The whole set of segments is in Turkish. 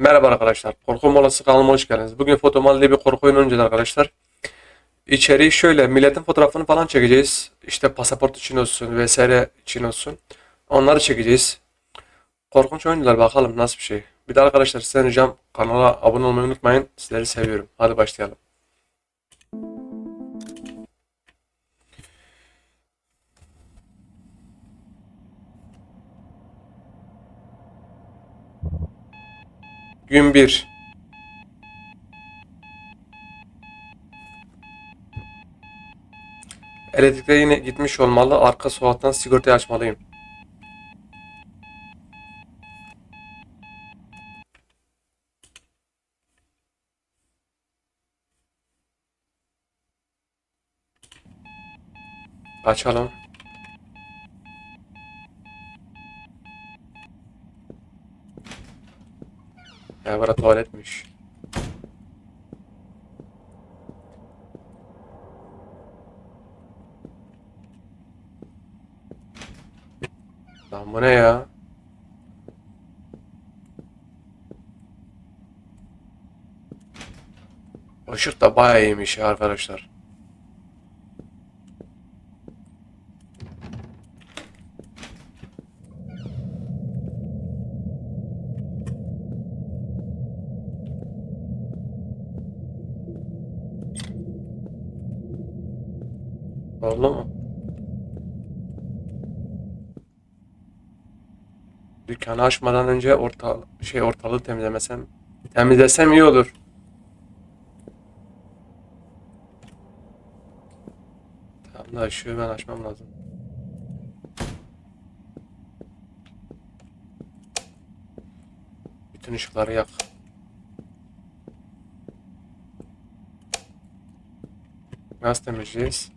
Merhaba arkadaşlar. Korku molası kanalıma hoş geldiniz. Bugün Fotomal diye bir korku oyunu oynayacağız arkadaşlar. İçeriği şöyle. Milletin fotoğrafını falan çekeceğiz. İşte pasaport için olsun vesaire için olsun. Onları çekeceğiz. Korkunç oyuncular bakalım nasıl bir şey. Bir de arkadaşlar sizden ricam kanala abone olmayı unutmayın. Sizleri seviyorum. Hadi başlayalım. Gün bir. Elektrikler yine gitmiş olmalı. Arka sokaktan sigortayı açmalıyım. Açalım. Ya bura tuvaletmiş. Lan bu ne ya? Işık da bayağı iyiymiş ya arkadaşlar. Oldu mu? Dükkanı açmadan önce ortalığı temizlesem iyi olur. Tamam da ışığı ben açmam lazım. Bütün ışıkları yak. Nasıl temizleyeceğiz?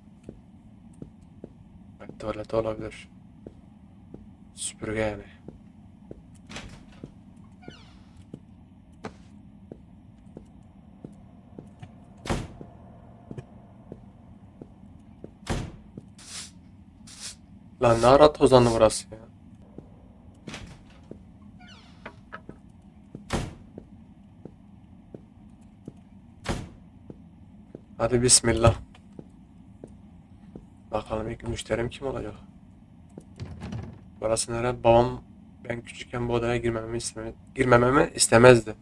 Evet, tuvalet olabilir. Süpürge yani. Lan ne ara tozlandı burası ya. Hadi bismillah. Bakalım ilk müşterim kim olacak? Burası nere? Babam ben küçükken bu odaya girmememi istemezdi.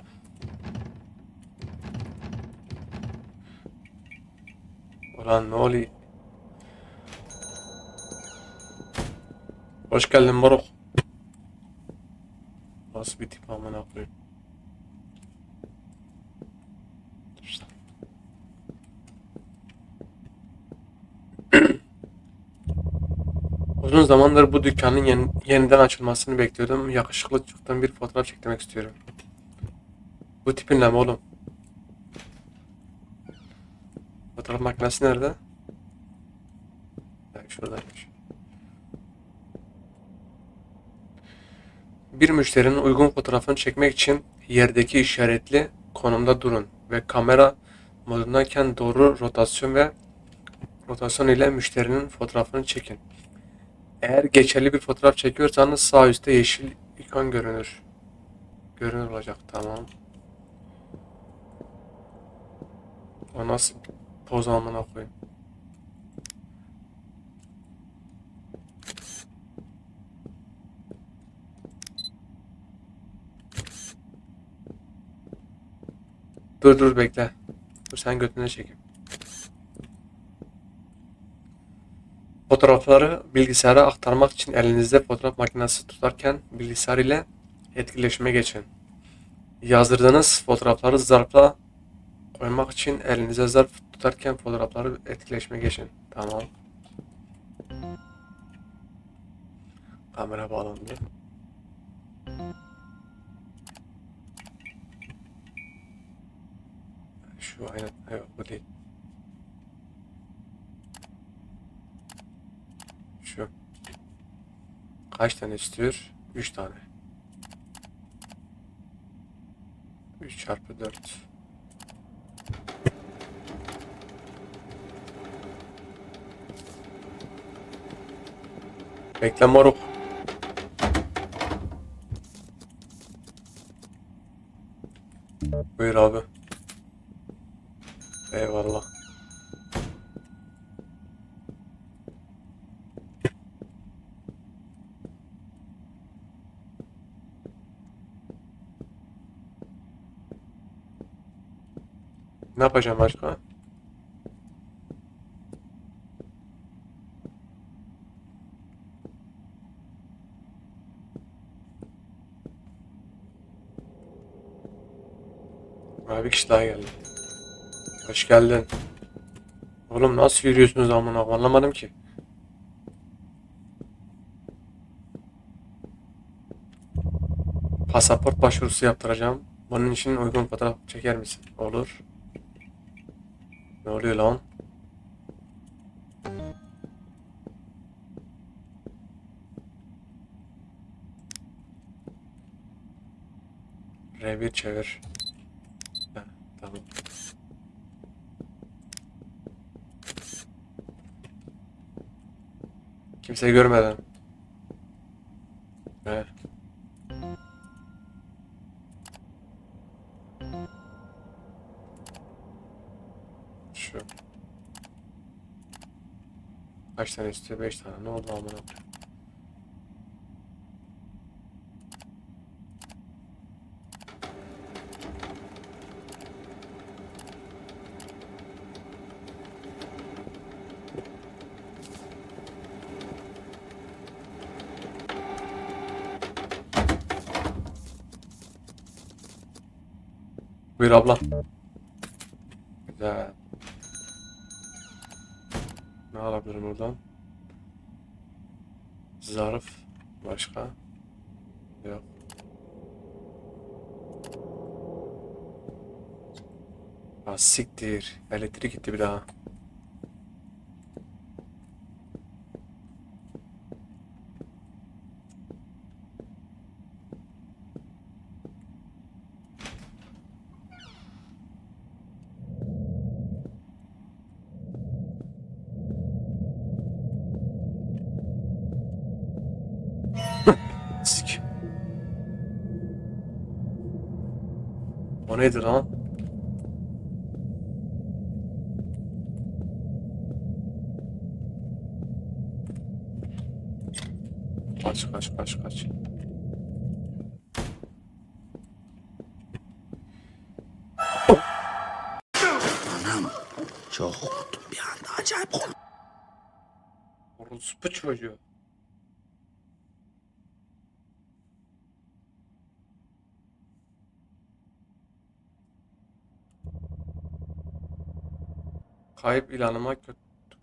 Ulan ne oluyor? Hoş geldin moruk. Nasıl bir tip amına koyayım? Uzun zamandır bu dükkanın yeniden açılmasını bekliyordum. Yakışıklı çıktığım bir fotoğraf çektirmek istiyorum. Bu tipin ne oğlum? Fotoğraf makinesi nerede? Yani şuradaymış. Bir müşterinin uygun fotoğrafını çekmek için yerdeki işaretli konumda durun ve kamera modundayken doğru rotasyon ile müşterinin fotoğrafını çekin. Eğer geçerli bir fotoğraf çekiyorsanız sağ üstte yeşil ikon görünür. Görünür olacak. Tamam. O nasıl bir poz amına koyayım? Dur bekle. Dur sen götüne çekeyim. Fotoğrafları bilgisayara aktarmak için elinizde fotoğraf makinesi tutarken bilgisayar ile etkileşime geçin. Yazdırdığınız fotoğrafları zarfla koymak için elinize zarf tutarken fotoğrafları etkileşime geçin. Tamam. Kamera bağlandı. Şu aynen. Yok bu değil. Şu. Kaç tane istiyor? 3 tane. 3 çarpı 4. Bekle moruk. Buyur abi. Eyvallah. Ne yapacağım başka? Abi bir kişi daha geldi. Hoş geldin. Oğlum nasıl yürüyorsunuz amına koyayım? Anlamadım ki. Pasaport başvurusu yaptıracağım. Bunun için uygun fotoğraf çeker misin? Olur. Ne oluyor lan? R1 çevir. Heh, tamam. Kimse görmeden. He, şu. Kaç tane istiyor? 5 tane. Ne oldu amına koyayım? Buyur abla. Güzel. Ne alabilirim buradan? Zarf. Başka? Yok. Ha siktir. Elektrik gitti bir daha. Sik. O nedir lan? Kaç kaç kaç kaç. Anam çok korktum bir anda acayip korktum. Orospu çocuğu. Kayıp ilanıma kötü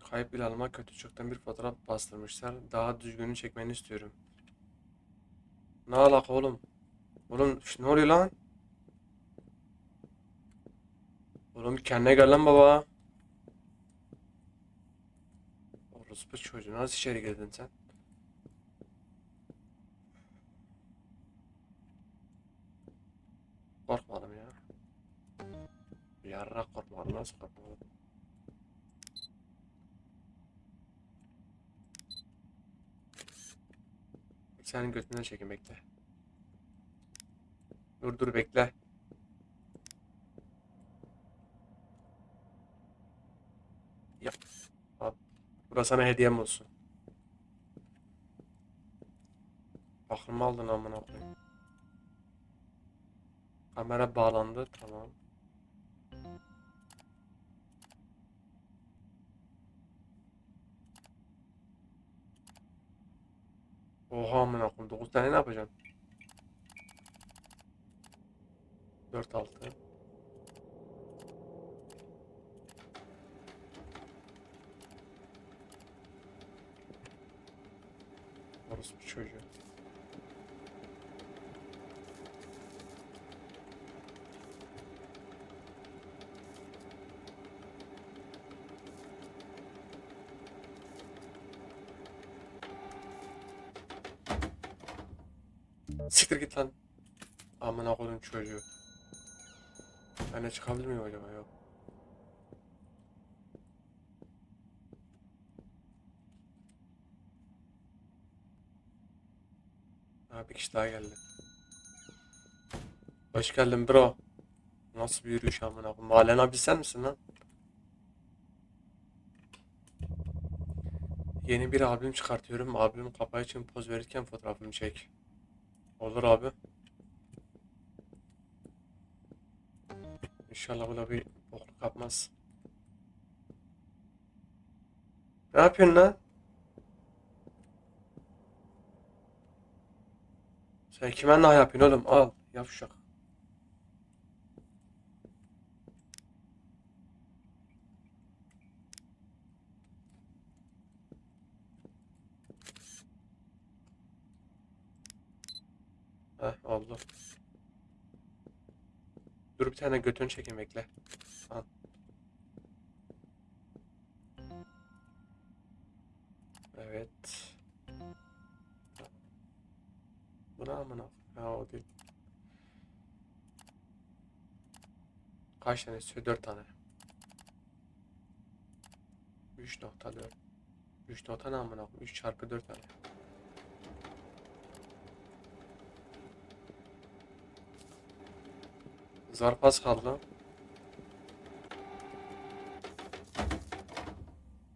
Kayıp ilanıma kötü çoktan bir fotoğraf bastırmışlar. Daha düzgününü çekmeni istiyorum. Ne alaka oğlum? Oğlum ne oluyor lan? Oğlum kendine gel lan baba. Orospu çocuğu nasıl içeri girdin sen? Korkmadım ya. Yarrak korkmadım nasıl korkmadım? Senin götünden çekin bekle. Dur dur bekle. Yap. Al. Burası sana hediyem olsun. Aklımı aldın amına koyayım. Kamera bağlandı tamam. Oha amına koyayım 9 tane ne yapacaksın? 4 6. Orospu çocuğu. Siktir git lan. Amına koyayım çocuğu. Ben de çıkabilir miyim acaba? Yok. Ha bir kişi daha geldi. Hoş geldin bro. Nasıl bir yürüyüş amına koyayım? Mahallen abi sen misin lan? Yeni bir albüm çıkartıyorum. Albüm kapağı için poz verirken fotoğrafımı çek. Olur abi. İnşallah bu da bir bokluk yapmaz. Ne yapıyorsun lan? Sen kime ne yapıyorsun oğlum? Al. Yavşak. Heh oldu. Dur bir tane götünü çekeyim bekle. Al. Evet. Bu ne amına? Ha o değil. Kaç tane istiyor? 4 tane. 3.4. 3 nota ne amına? 3 çarpı 4 tane. Zarf az kaldı.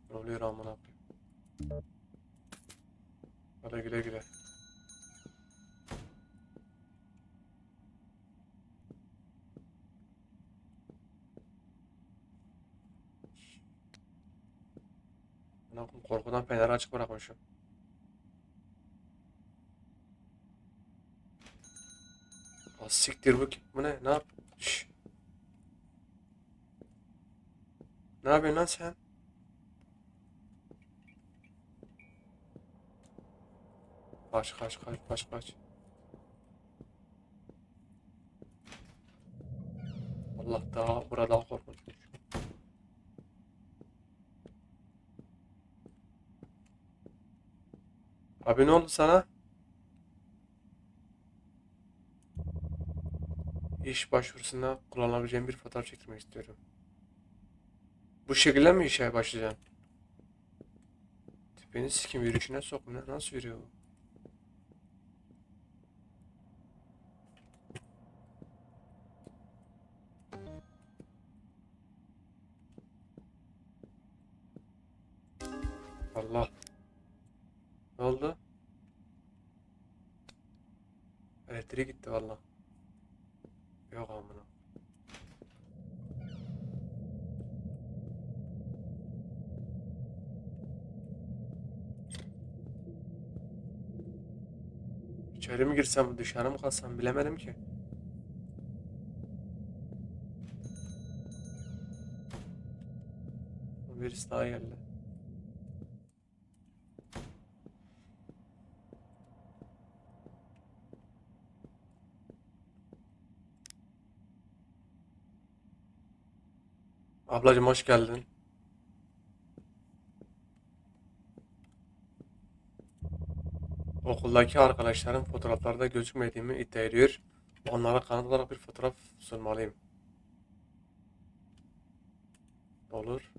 Ne oluyor amına? Hadi güle güle. Amına koyayım, korkudan feneri açık bırakmışım. Az siktir bu. Bu ne? Ne yap? Şşş. Ne yapıyorsun lan sen? Kaç kaç kaç kaç kaç. Allah daha burada korkunçmuş. Abi ne oldu sana? İş başvurusunda kullanabileceğim bir fotoğraf çektirmek istiyorum. Bu şekilde mi işe başlayacaksın? Tipini sikim yürüyüşüne sok. Nasıl yürüyor bu? Allah. Ne oldu? Elektriği gitti valla. Yok amına. İçeri mi girsem dışarı mı kalsam bilemedim ki. Birisi daha geldi. Ablacım hoş geldin. Okuldaki arkadaşlarım fotoğraflarda gözükmediğimi iddia ediyor. Onlara kanıt olarak bir fotoğraf sunmalıyım. Olur.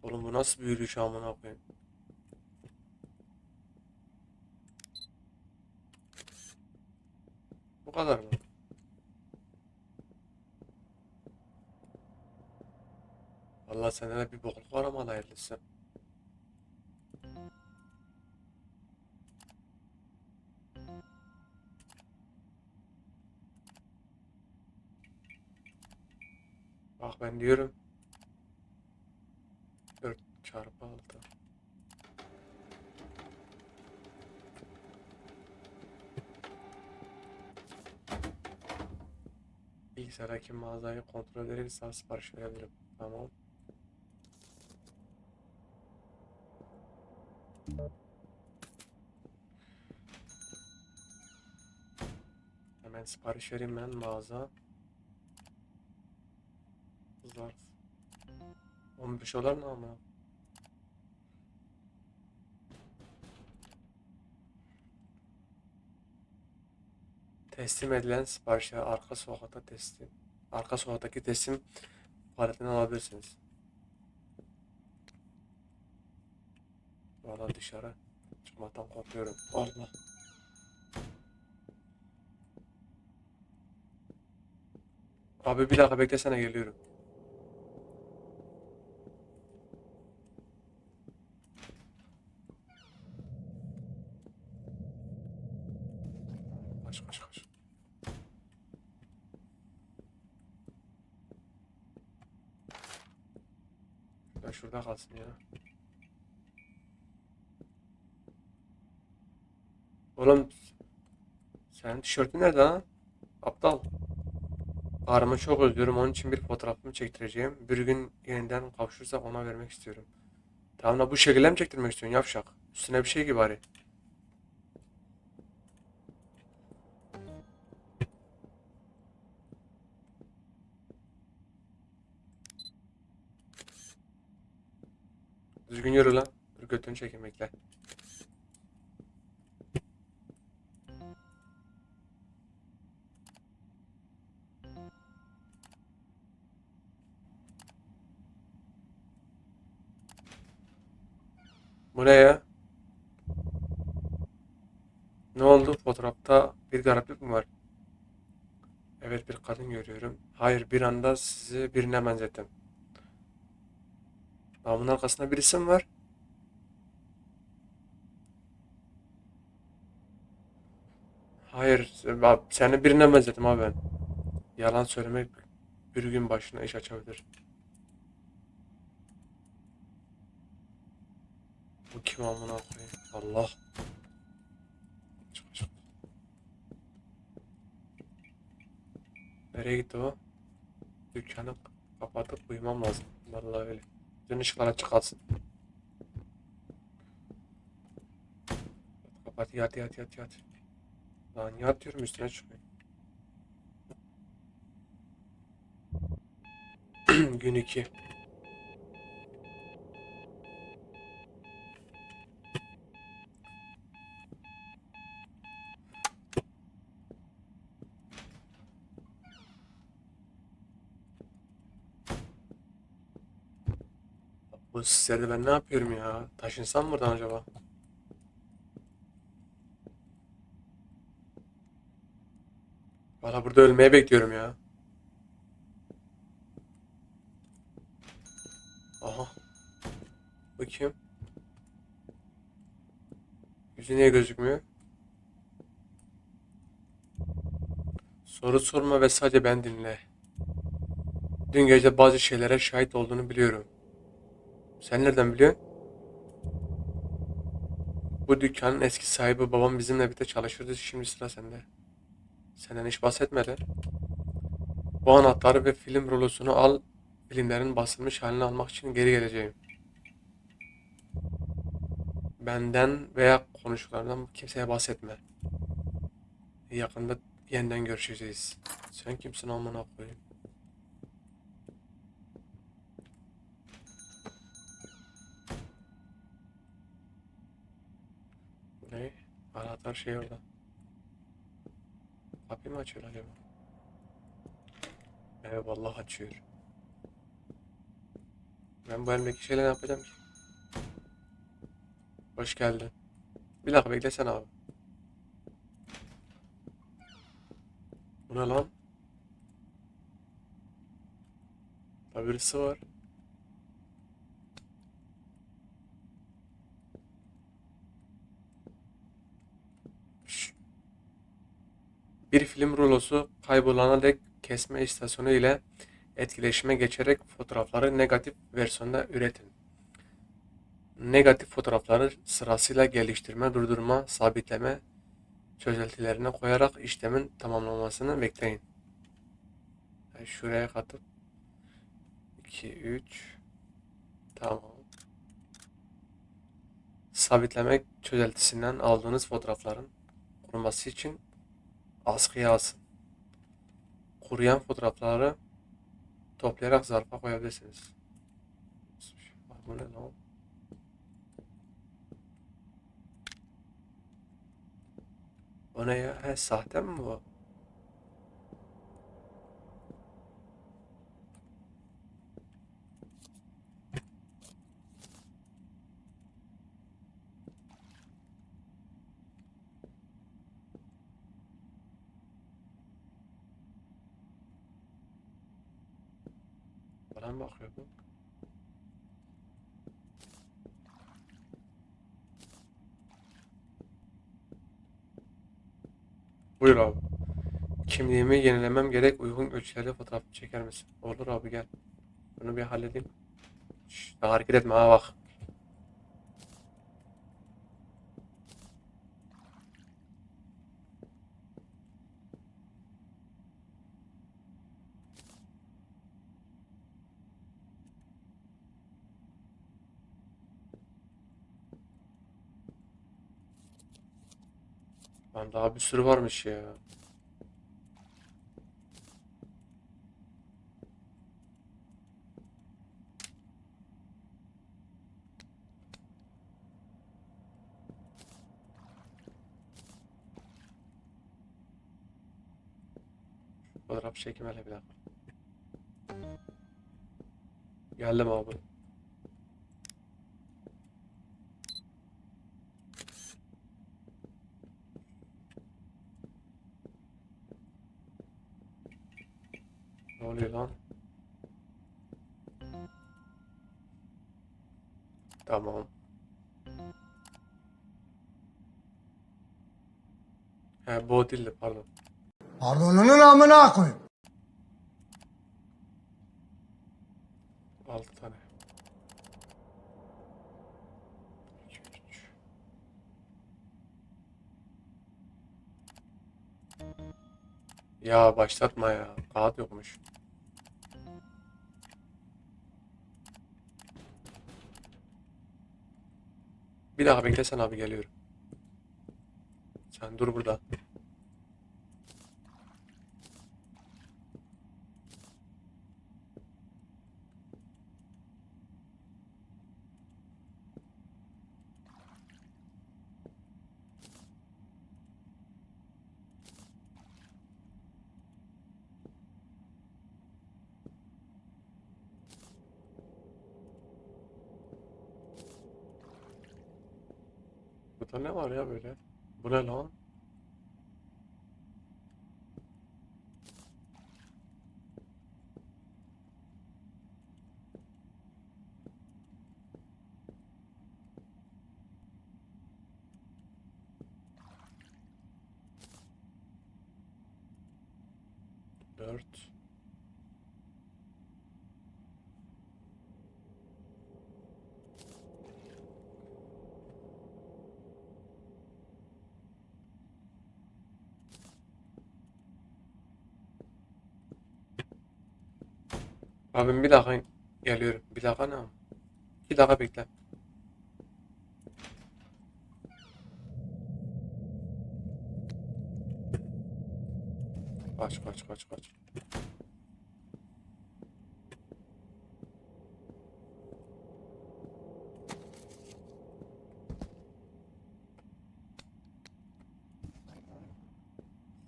Oğlum bu nasıl bir yürüyüş amına koyayım? Bu kadar mı? Vallahi sende de bir bokluk var ama hayırlısı. Bak ben diyorum 4 çarpı 6. Bilgisayardaki mağazayı kontrol ederek sipariş verebilirim. Tamam. Hemen sipariş vereyim ben mağaza. Zarf. 15 dolar mı ama? Teslim edilen siparişler arka sokakta teslim. Arka sokaktaki teslim paletinden alabilirsiniz. Valla dışarı çıkmaktan korkuyorum. Allah. Abi bir dakika beklesene, geliyorum. Kaç kaç kaç. Ya şurada kalsın ya. Oğlum senin tişörtün nerede lan? Aptal. Karımı çok özlüyorum. Onun için bir fotoğrafımı çektireceğim. Bir gün yeniden kavuşursak ona vermek istiyorum. Tamam da bu şekilde mi çektirmek istiyorsun yavşak? Üstüne bir şey gibi bari. Düzgün yürü lan. Dur götünü çekeyim, bekle. Bu ne ya? Ne oldu? Fotoğrafta bir gariplik mi var? Evet, bir kadın görüyorum. Hayır, bir anda sizi birine benzettim. Ama bunun arkasında birisi mi var? Hayır, seni birine benzettim abi ben. Yalan söylemek bir gün başına iş açabilir. Bu kim amına koyayım? Allah. Çık çık. Nereye gitti o? Dükkanı kapatıp uyumam lazım. Vallahi öyle. Bütün ışıklar açık kalsın. Kapat, yat yat yat yat. Lan yat diyorum, üstüne çıkıyor. Gün 2. Bu sislerde ben ne yapıyorum ya? Taşınsam mı buradan acaba? Valla burada ölmeye bekliyorum ya. Aha. Bu kim? Yüzü niye gözükmüyor? Soru sorma ve sadece ben dinle. Dün gece bazı şeylere şahit olduğunu biliyorum. Sen nereden biliyorsun? Bu dükkanın eski sahibi babam bizimle birlikte çalışırdı. Şimdi sıra sende. Senden hiç bahsetmedi. Bu anahtarı ve film rulosunu al. Filmlerin basılmış halini almak için geri geleceğim. Benden veya konuşmalardan kimseye bahsetme. Yakında yeniden görüşeceğiz. Sen kimsin amına koyayım? Ne? Anahtar şey orada. Kapıyı mı açıyor acaba? Evet vallahi açıyor. Ben bu elimdeki şeyle ne yapacağım ki? Hoş geldin. Bir dakika beklesene abi. Bu ne lan? Burada birisi var. Şşş. Bir film rulosu kaybolana dek kesme istasyonu ile etkileşime geçerek fotoğrafları negatif versiyonda üretin. Negatif fotoğrafları sırasıyla geliştirme, durdurma, sabitleme çözeltilerine koyarak işlemin tamamlanmasını bekleyin. Yani şuraya katıp 2, 3, tamam. Sabitleme çözeltisinden aldığınız fotoğrafların kuruması için askıya asın. Kuruyan fotoğrafları toplayarak zarfa koyabilirsiniz. Bu ne lan? O ne ya? He, sahte mi bu? Bana mı bakıyor bu? Buyur abi. Kimliğimi yenilemem gerek. Uygun ölçülerde fotoğraf çeker misin? Olur abi gel. Bunu bir halledeyim. Şş, daha hareket etme ha bak. Lan daha bir sürü varmış ya. Fotoğraf çekim hele bir dakika. Geldim abi. Ne oluyor lan? Tamam. He bu o değildi pardon. Pardonunun amına koyayım. 6 tane. 2, 3. Ya başlatma ya. Kağıt yokmuş. Bir daha beklesen abi geliyorum. Sen dur burada. Burada ne var ya böyle? Bu ne lan? Dört. Abim bir dakika geliyorum. Bir dakika ne? 2 dakika bekle. Kaç kaç kaç kaç.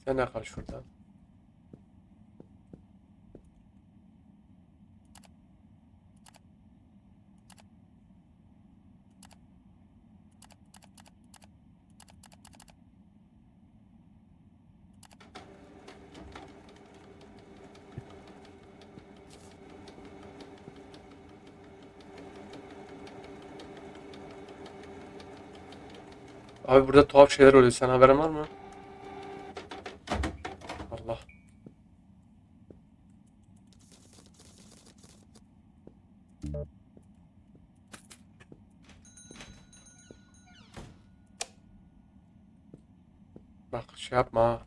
Sen ne kal şurada? Abi burada tuhaf şeyler oluyor. Sen haberin var mı? Allah. Bak şey yapma ha.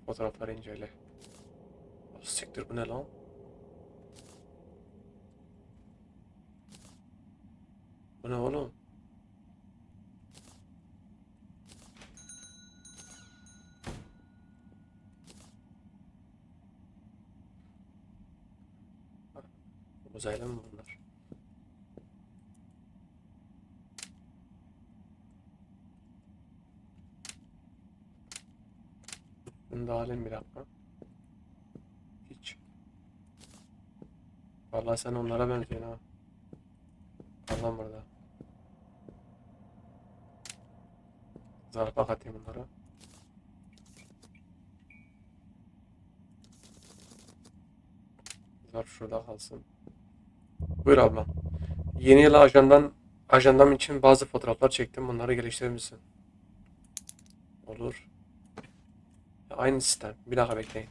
Fotoğrafları incele. Siktir bu ne lan? Bu ne oğlum? Uzaylı mı bunlar? Bunu da alayım bir dakika. Hiç. Vallahi sen onlara benziyorsun ha. Kal lan burada. Zarfa katayım bunları. Zarf şurada kalsın. Buyur abla. Yeni yıl ajandam için bazı fotoğraflar çektim. Bunları geliştirir misin? Olur. Aynı sistem. Bir dakika bekleyin.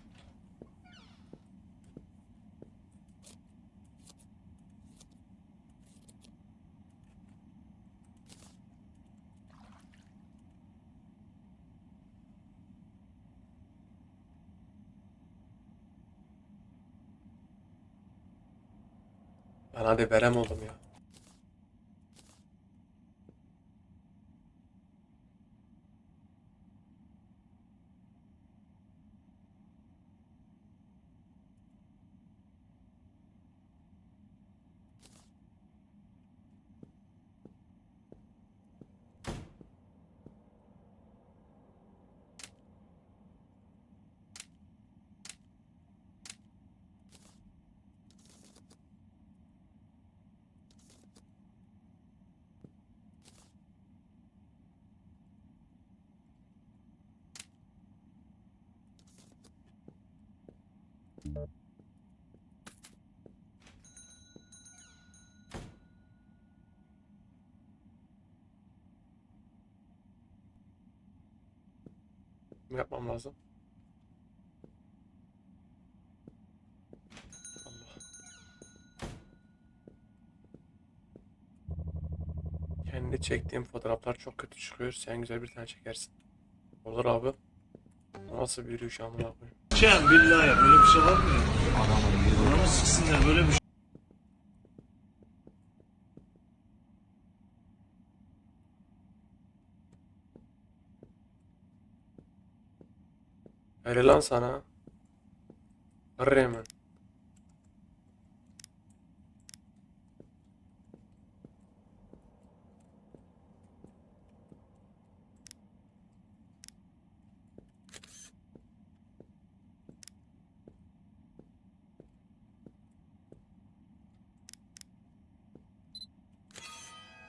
Ben hadi verem oldum ya. Ne yapmam lazım? Allah. Kendi çektiğim fotoğraflar çok kötü çıkıyor. Sen güzel bir tane çekersin. Olur abi. Nasıl bir yürüyüş amına koyayım. Şen billahi böyle bir şey var mı ya? Adamı siksinler böyle bir şey. Öyle lan sana. Arre hemen.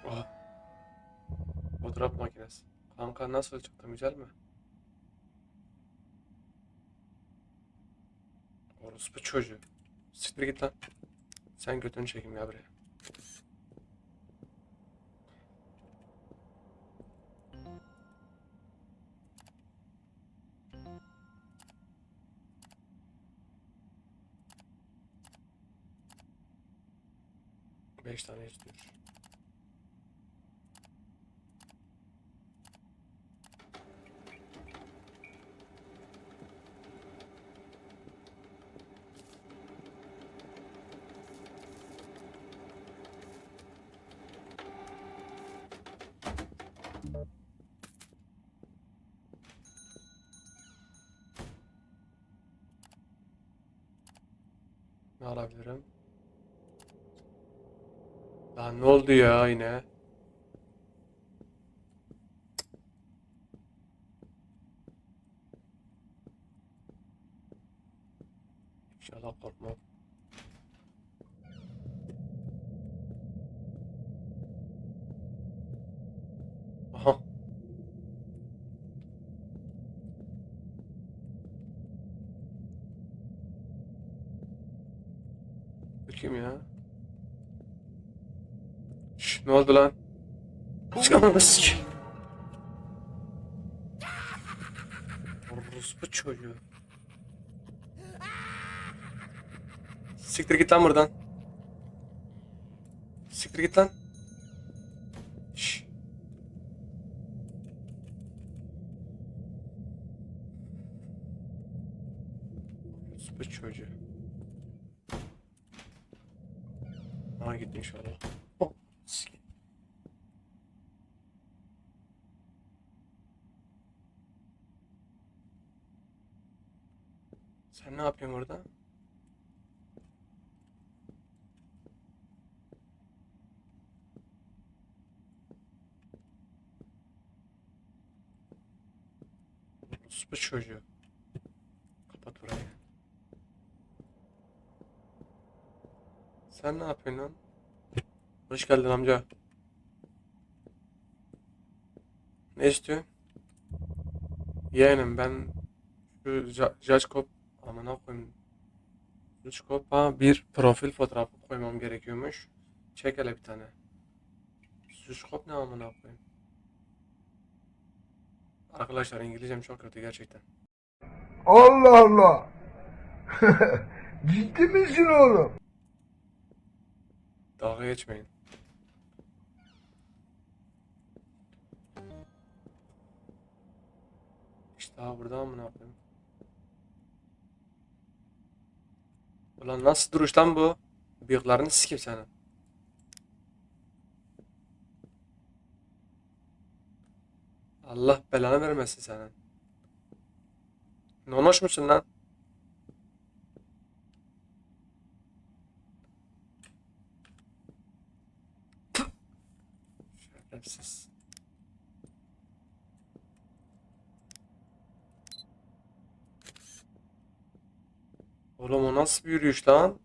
Oh, fotoğraf makinesi. Kanka nasıl çıktı, güzel mi? Orospu çocuğu. Siktir git lan. Sen götünü çekeyim ya buraya. Beş tane istiyor. Ne alabilirim? Lan ne oldu ya yine? İnşallah korkmam. Aha. Bu kim ya? Şş, ne oldu lan? Çıkamam sik. Orospu çocuğu. Siktir git lan buradan. Siktir git lan. Şş. Orospu çocuğu. Ha gitti inşallah. Oh, sik. Sen ne yapıyorsun orada? Orospu çocuğu. Kapat burayı. Sen ne yapıyorsun lan? Hoş geldin amca. Ne istiyorsun? Yeğenim ben şu Judgecop amına koyayım. Judgecop'a bir profil fotoğrafı koymam gerekiyormuş. Çek hele bir tane. Judgecop ne amına koyayım. Arkadaşlar İngilizcem çok kötü gerçekten. Allah Allah. Ciddi misin oğlum? Dalga geçmeyin. İşte ha burada amına koyayım. Ulan nasıl duruş lan bu? Bıyıklarını sikeyim senin. Allah belanı vermesin senin. Nonoş musun lan? Şerefsiz. Oğlum o nasıl bir yürüyüş lan?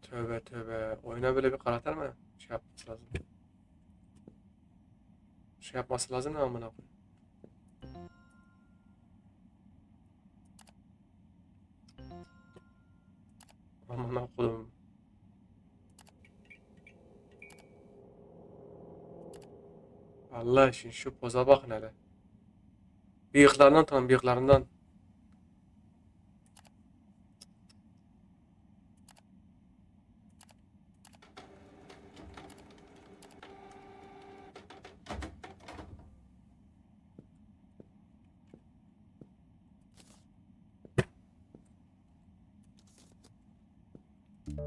Tövbe tövbe. Oyuna böyle bir karakter mi şey yapması lazım? Şey yapması lazım ne amına koyayım? Amına koyayım. Allah için şu poza bakın hele. Bıyıklarından tanım bıyıklarından.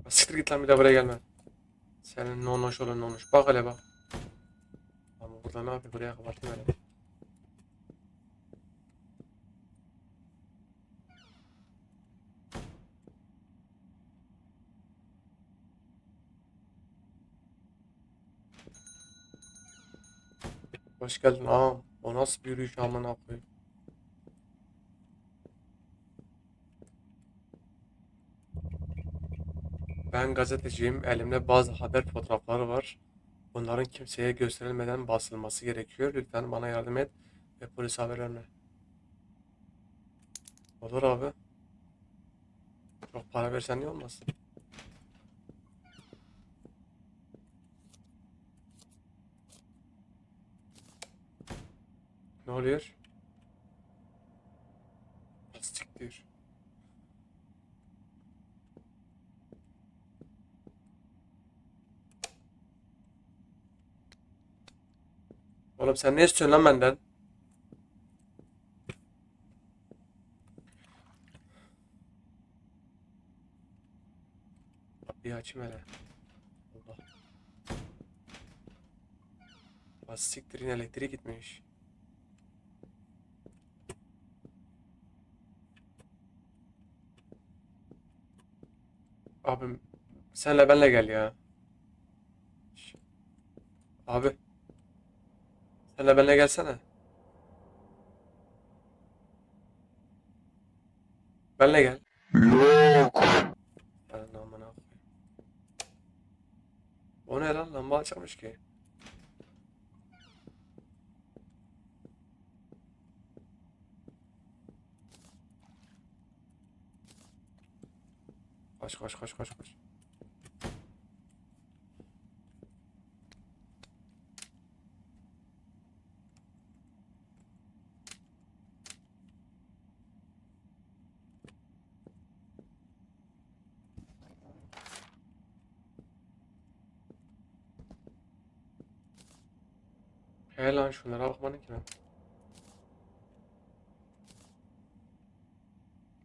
Siktir git lan bir de buraya gelme. Senin nonoş olun nonoş. Bak hele bak. Ama burada ne yapıyor? Buraya kapattım hele. Hoş geldin ağam. O nasıl bir yürüyüş amına koyayım. Ben gazeteciyim. Elimde bazı haber fotoğrafları var. Bunların kimseye gösterilmeden basılması gerekiyor. Lütfen bana yardım et ve polise haber verme. Olur abi. Çok para versen iyi olmaz. Ne oluyor? Siktir. Oğlum sen ne istiyorsun lan benden? Kapıyı açayım hele. Allah. Bas siktirin elektrik gitmiş. Abim senle benle gel ya. Abi senle benle gelsene. Benle gel. Ben amına koyayım. O ne lan lamba açılmış ki. Koş koş koş koş koş. He lan şunlara bakmadın ki ben.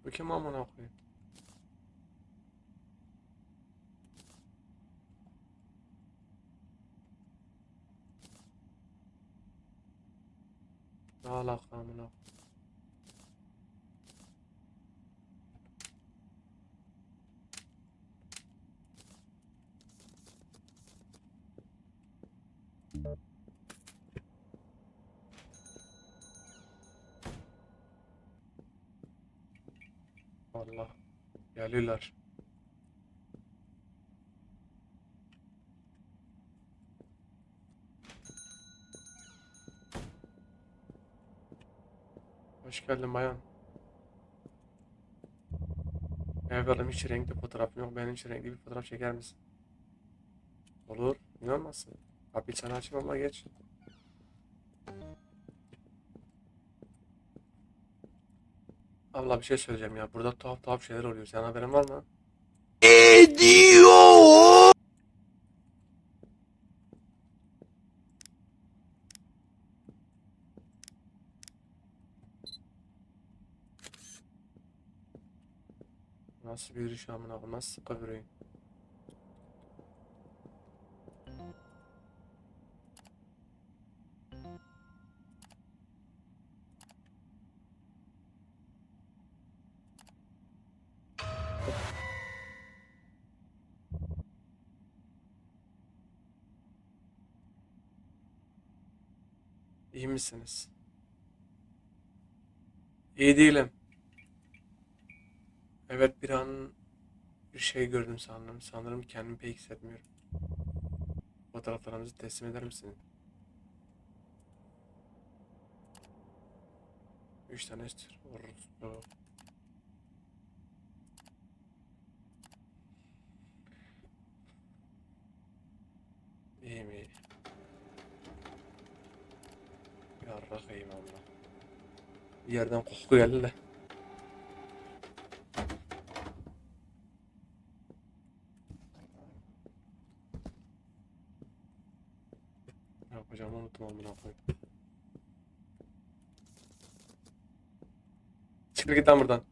Bu kim amına koyayım? Ne alaka amına. Allah. Geliyorlar. Hoş geldin bayan. Evladım hiç renkli fotoğrafım yok. Benim için renkli bir fotoğraf çeker misin? Olur. Niye olmasın? Kapıyı sana açayım ama geç. Abla bir şey söyleyeceğim ya. Burada tuhaf tuhaf şeyler oluyor. Senin haberin var mı? Ne diyor? Nasıl bir yürüyüş amına koyayım? Nasıl sıkı bir oyun? İyi misiniz? İyi değilim. Evet bir an bir şey gördüm sanırım. Sanırım kendimi pek hissetmiyorum. Fotoğraflarınızı teslim eder misiniz? 3 tane istiyor. Orospu. İyiyim iyi. Yarrak iyiyim valla. Bir yerden koku geldi de. Ne yapacağımı unuttum amına koyayım. Çıkır git lan buradan.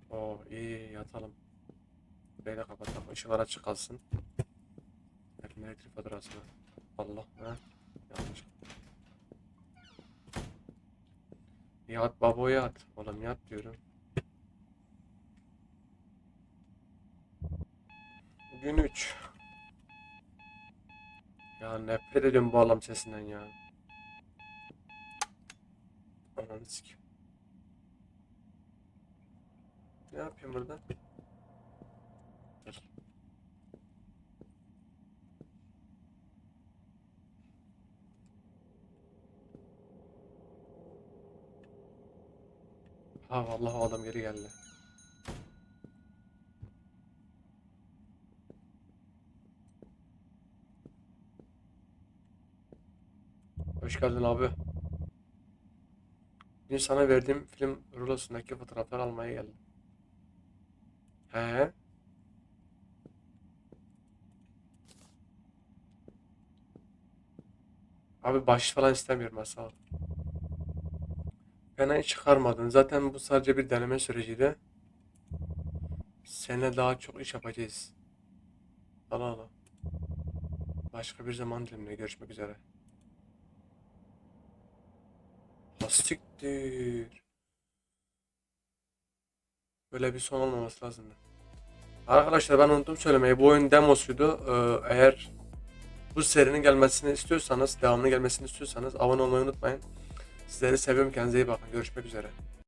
Oo iyi yatalım. Burayı da kapatalım. Işıklar açık kalsın. Elim elektrik faturasını. Allah ha. Yanlış. Yat babo yat. Oğlum yat diyorum. Gün 3. Ya nefret ediyorum bu alarm sesinden ya. Ananı sikeyim. Ne yapayım burada? Dur. Ha vallahi o adam geri geldi. Hoş geldin abi. Dün sana verdiğim film rulosundaki fotoğrafları almaya geldim. He? Abi baş falan istemiyorum sağ ol. Fena hiç çıkarmadın. Zaten bu sadece bir deneme süreciydi. Seninle daha çok iş yapacağız. Allah Allah. Başka bir zaman diliminde görüşmek üzere. Hastiktir. Böyle bir son olmaması lazımdı. Arkadaşlar ben unuttum söylemeyi. Bu oyun demosuydu. Eğer bu serinin gelmesini istiyorsanız, devamlı gelmesini istiyorsanız abone olmayı unutmayın. Sizleri seviyorum. Kendinize iyi bakın. Görüşmek üzere.